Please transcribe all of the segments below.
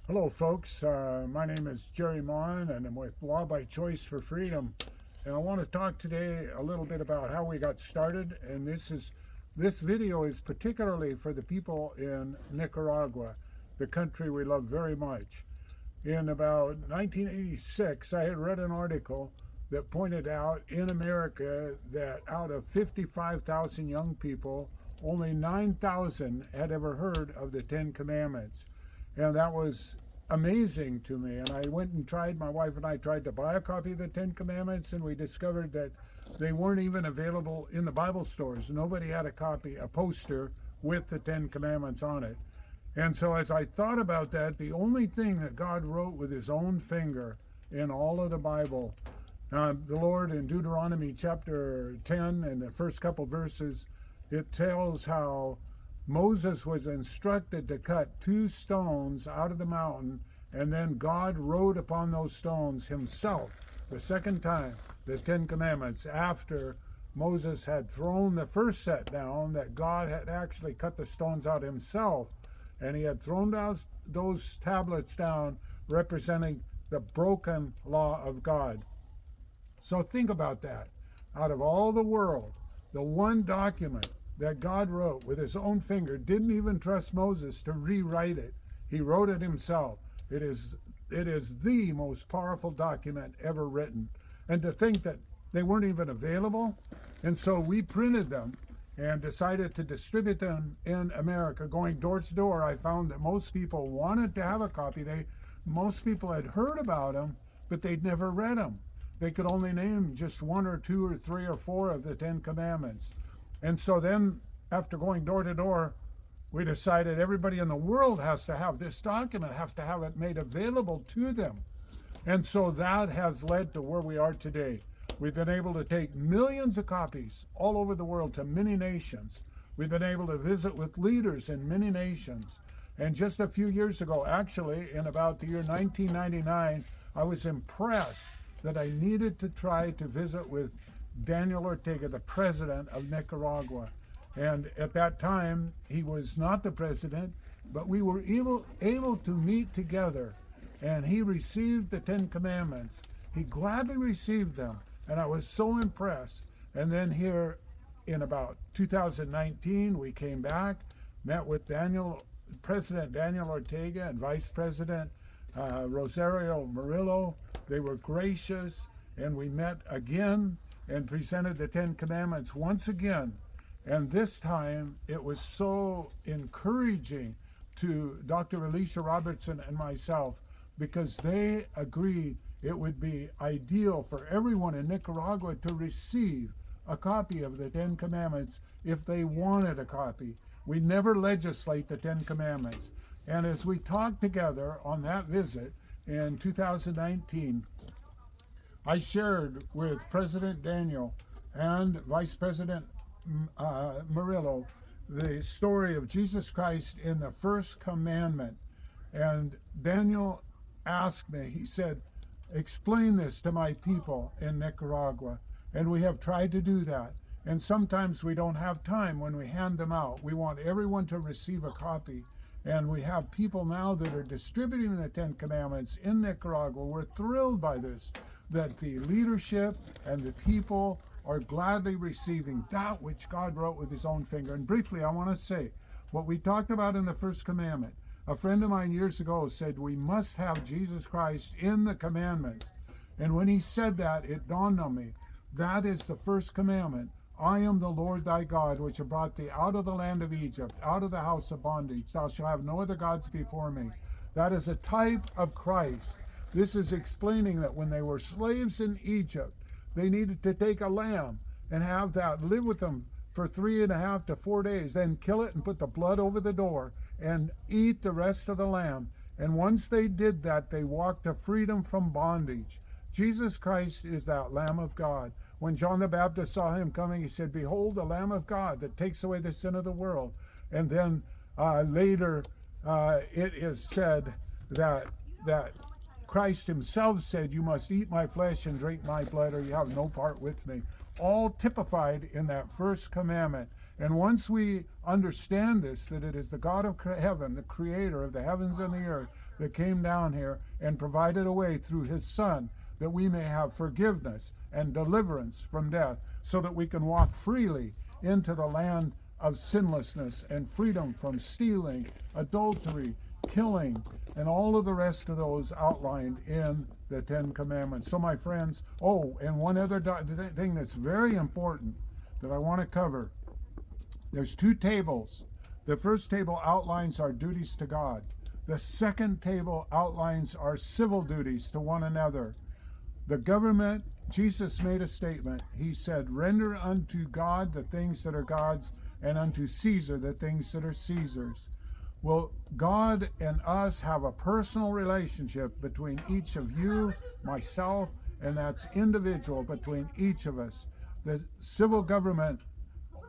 Hello, folks. My name is Jerry Mon, and I'm with Law by Choice for Freedom. And I want to talk today a little bit about how we got started. And this video is particularly for the people in Nicaragua, the country we love very much. In about 1986, I had read an article that pointed out in America that out of 55,000 young people, only 9,000 had ever heard of the Ten Commandments. And that was amazing to me. And I went and tried, my wife and I tried to buy a copy of the Ten Commandments, and we discovered that they weren't even available in the Bible stores. Nobody had a copy, a poster with the Ten Commandments on it. And so as I thought about that, the only thing that God wrote with his own finger in all of the Bible, the Lord in Deuteronomy chapter 10 and the first couple verses, it tells how Moses was instructed to cut two stones out of the mountain, and then God wrote upon those stones himself the second time the Ten Commandments, after Moses had thrown the first set down, that God had actually cut the stones out himself, and he had thrown those tablets down representing the broken law of God. So think about that. Out of all the world, the one document that God wrote with his own finger, didn't even trust Moses to rewrite it. He wrote it himself. It is the most powerful document ever written. And to think that they weren't even available. And so we printed them and decided to distribute them in America. Going door to door, I found that most people wanted to have a copy. Most people had heard about them, but they'd never read them. They could only name just one or two or three or four of the Ten Commandments. And so then, after going door to door, we decided everybody in the world has to have this document, has to have it made available to them. And so that has led to where we are today. We've been able to take millions of copies all over the world to many nations. We've been able to visit with leaders in many nations. And just a few years ago, actually, in about the year 1999, I was impressed that I needed to try to visit with Daniel Ortega, the president of Nicaragua. And at that time, he was not the president, but we were able to meet together. And he received the Ten Commandments. He gladly received them. And I was so impressed. And then here in about 2019, we came back, met with President Daniel Ortega and Vice President Rosario Murillo. They were gracious, and we met again and presented the Ten Commandments once again. And this time it was so encouraging to Dr. Alicia Robertson and myself, because they agreed it would be ideal for everyone in Nicaragua to receive a copy of the Ten Commandments if they wanted a copy. We never legislate the Ten Commandments. And as we talked together on that visit in 2019, I shared with President Daniel and Vice President Murillo the story of Jesus Christ in the first commandment. And Daniel asked me, he said, explain this to my people in Nicaragua. And we have tried to do that. And sometimes we don't have time when we hand them out. We want everyone to receive a copy. And we have people now that are distributing the Ten Commandments in Nicaragua. We're thrilled by this, that the leadership and the people are gladly receiving that which God wrote with his own finger. And briefly, I want to say what we talked about in the first commandment. A friend of mine years ago said we must have Jesus Christ in the commandments. And when he said that, it dawned on me. That is the first commandment. I am the Lord thy God, which have brought thee out of the land of Egypt, out of the house of bondage. Thou shalt have no other gods before me. That is a type of Christ. This is explaining that when they were slaves in Egypt, they needed to take a lamb and have that live with them for 3.5 to 4 days, then kill it and put the blood over the door and eat the rest of the lamb. And once they did that, they walked to freedom from bondage. Jesus Christ is that Lamb of God. When John the Baptist saw him coming, he said, behold, the Lamb of God that takes away the sin of the world. And then later it is said that Christ himself said, you must eat my flesh and drink my blood, or you have no part with me. All typified in that first commandment. And once we understand this, that it is the God of heaven, the creator of the heavens and the earth, that came down here and provided a way through his Son, that we may have forgiveness and deliverance from death, so that we can walk freely into the land of sinlessness and freedom from stealing, adultery, killing, and all of the rest of those outlined in the Ten Commandments. So my friends, and one other thing that's very important that I want to cover. There's two tables. The first table outlines our duties to God. The second table outlines our civil duties to one another. The government, Jesus made a statement. He said, "Render unto God the things that are God's, and unto Caesar the things that are Caesar's." Well, God and us have a personal relationship between each of you, myself, and that's individual between each of us. The civil government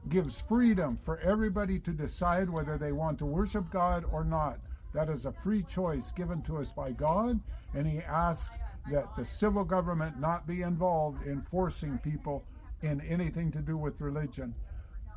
gives freedom for everybody to decide whether they want to worship God or not. That is a free choice given to us by God, and he asks that the civil government not be involved in forcing people in anything to do with religion.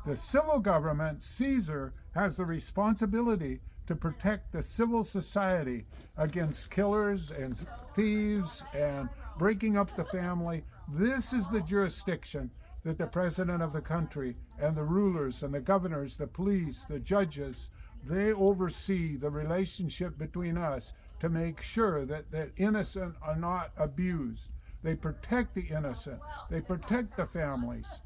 The civil government, Caesar, has the responsibility to protect the civil society against killers and thieves and breaking up the family. This is the jurisdiction that the president of the country and the rulers and the governors, the police, the judges, they oversee the relationship between us to make sure that the innocent are not abused. They protect the innocent. They protect the families.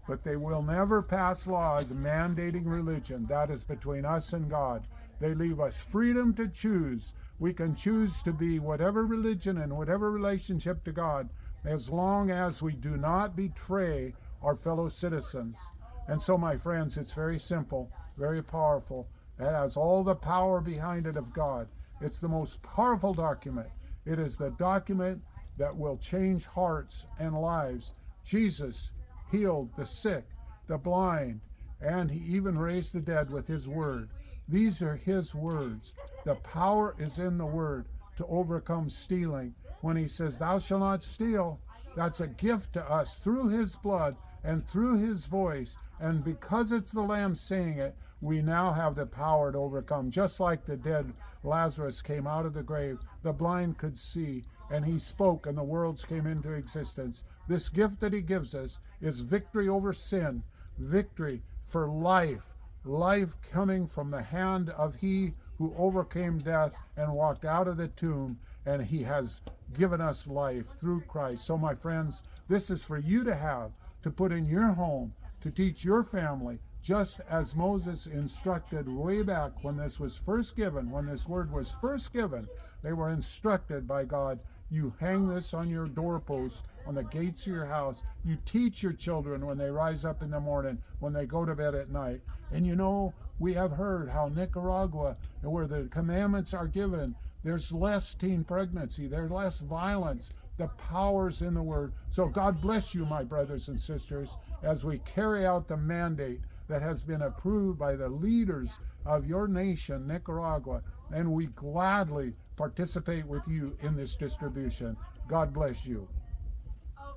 But they will never pass laws mandating religion. That is between us and God. They leave us freedom to choose. We can choose to be whatever religion and whatever relationship to God, as long as we do not betray our fellow citizens. And so, my friends, it's very simple, very powerful. It has all the power behind it of God. It's the most powerful document. It is the document that will change hearts and lives. Jesus healed the sick, the blind, and he even raised the dead with his word. These are his words. The power is in the word to overcome stealing. When he says, "Thou shalt not steal," that's a gift to us through his blood and through his voice. And because it's the Lamb saying it, we now have the power to overcome. Just like the dead Lazarus came out of the grave, the blind could see, and he spoke, and the worlds came into existence. This gift that he gives us is victory over sin, victory for life, life coming from the hand of he who overcame death and walked out of the tomb, and he has given us life through Christ. So, my friends, this is for you to have, to put in your home, to teach your family, just as Moses instructed way back when this was first given, when this word was first given. They were instructed by God. You hang this on your doorpost, on the gates of your house. You teach your children when they rise up in the morning, when they go to bed at night. And you know, we have heard how Nicaragua, where the commandments are given, there's less teen pregnancy, there's less violence. The power's in the word. So God bless you, my brothers and sisters, as we carry out the mandate that has been approved by the leaders of your nation, Nicaragua, and we gladly participate with you in this distribution. God bless you.